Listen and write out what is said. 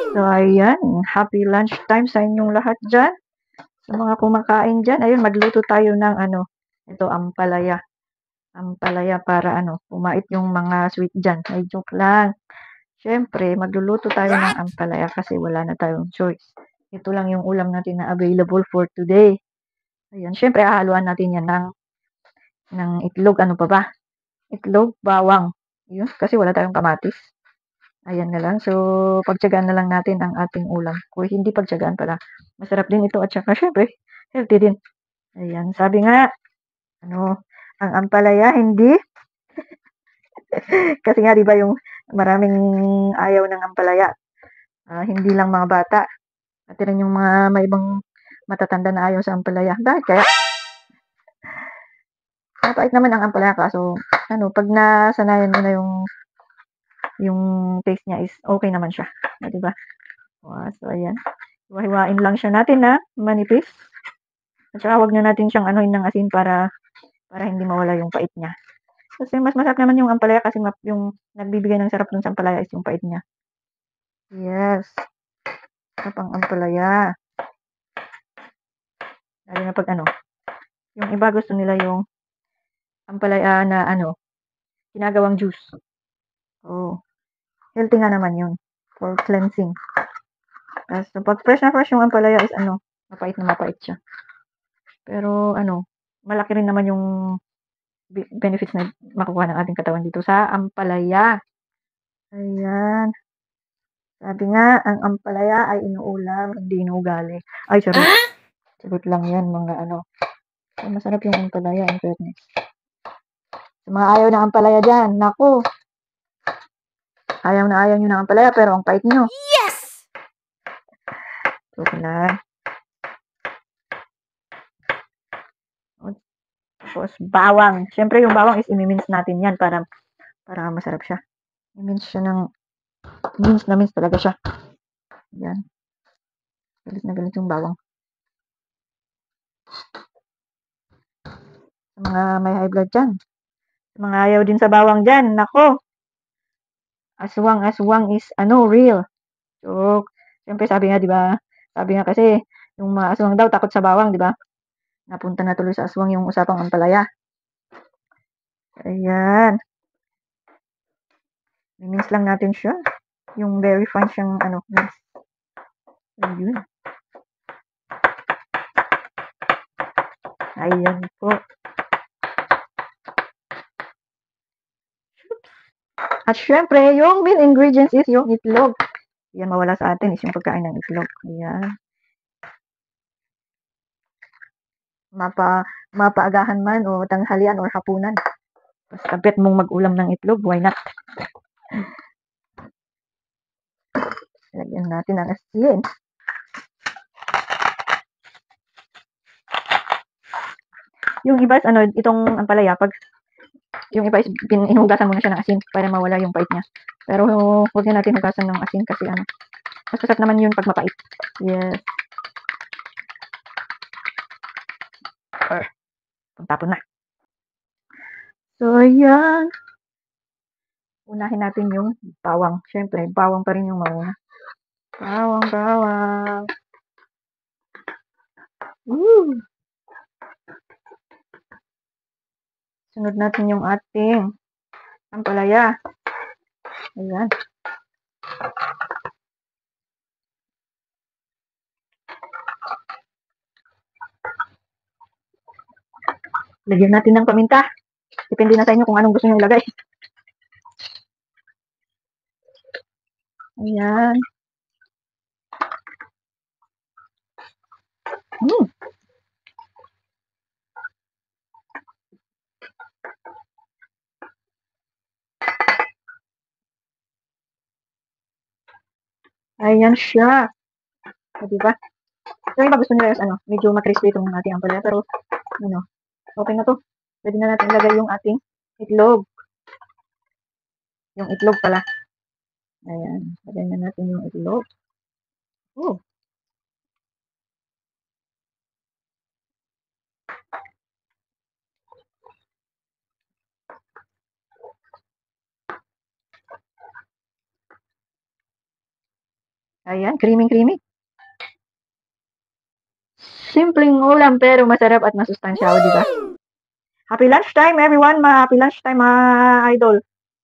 So, ayan. Happy lunchtime sa inyong lahat dyan. Sa mga kumakain dyan. Ayun, magluto tayo ng ito, ampalaya. Ampalaya para pumait yung mga sweet dyan. Ay, joke lang. Siyempre, magluluto tayo ng ampalaya kasi wala na tayong choice. Ito lang yung ulam natin na available for today. Ayan, siyempre, hahaluan natin yan ng itlog. Ano pa ba? Itlog, bawang. Yun, kasi wala tayong kamatis. Ayan na lang. So, pagtiyagaan na lang natin ang ating ulam. Kung hindi pagtiyagaan pala, masarap din ito at saka syempre, healthy din. Ayan, sabi nga, ang ampalaya hindi, kasi nga 'di ba yung maraming ayaw ng ampalaya. Hindi lang mga bata, pati rin yung mga may ibang matatanda na ayaw sa ampalaya. Bakit kaya? Mapait naman ang ampalaya kaso pag nasanayan mo na yung taste niya is okay naman siya, 'di ba? So ayan. Hiwa-hiwain lang siya natin na manipis. At saka wag na natin siyang anuhin ng asin para hindi mawala yung pait niya. Kasi mas masarap naman yung ampalaya kasi yung nagbibigay ng sarap dun sa ampalaya is yung pait niya. Yes. Sarap ang ampalaya. Lalo na pag yung iba gusto nila yung ampalaya na ginagawang juice. Oh, healthy nga naman yun for cleansing. Tapos pag fresh na fresh yung ampalaya is mapait na mapait siya. Pero malaki rin naman yung benefits na makukuha ng ating katawan dito sa ampalaya. Ayan. Sabi nga, ang ampalaya ay inuulam, hindi inuugali. Ay, charot. Charot lang yan, mga Ay, masarap yung ampalaya, in fairness. Sa mga ayaw ng ampalaya dyan, naku. Ayaw na ayaw nyo ng ampalaya, pero ang pait nyo. Yes! Joke lang. Tapos, bawang. Siyempre, yung bawang is imimins natin yan para masarap siya. Imins siya mince na mince talaga siya. Yan. Galit na galit yung bawang. Sa mga may high blood dyan. Sa mga ayaw din sa bawang dyan, nako. Aswang is real. Joke. Siyempre, sabi nga, di ba? Sabi nga kasi, yung mga aswang daw takot sa bawang, di ba? Napunta na tuloy sa aswang yung usapang ampalaya. Ayan. Mimins lang natin siya. Yung very fine siyang mince. Ayun. Ayan po. At syempre, yung main ingredients is yung itlog. Yan, mawala sa atin is yung pagkain ng itlog. Ayan. Mapaagahan man o tanghalian or hapunan. Basta bet mong mag-ulam ng itlog, why not? Lagyan natin ang asin. Yung iba is itong ampalaya, pag yung iba is hinugasan mo na siya ng asin para mawala yung pait niya. Pero huwag na natin hugasan ng asin kasi mas masarap naman yun pag mapait. Yes. Tapon na. So, ayan. Unahin natin yung bawang. Siyempre, bawang pa rin yung mauna. Bawang. Woo! Sunod natin yung ating ampalaya. Ayan. Lagyan natin ng paminta. Depende na sa inyo kung anong gusto nyo ilagay. Ayan. Ayan siya. O, diba? So, iba gusto nila is medyo makrispy itong ating ampalaya. Pero, okay na to. Pwede na natin ilagay yung ating itlog. Yung itlog pala. Ayan. Lagay na natin yung itlog. Oh. Ayan, creamy-creamy. Simpleng ulam pero masarap at masustansya, o 'di ba? Happy lunchtime everyone, happy lunchtime mga idol.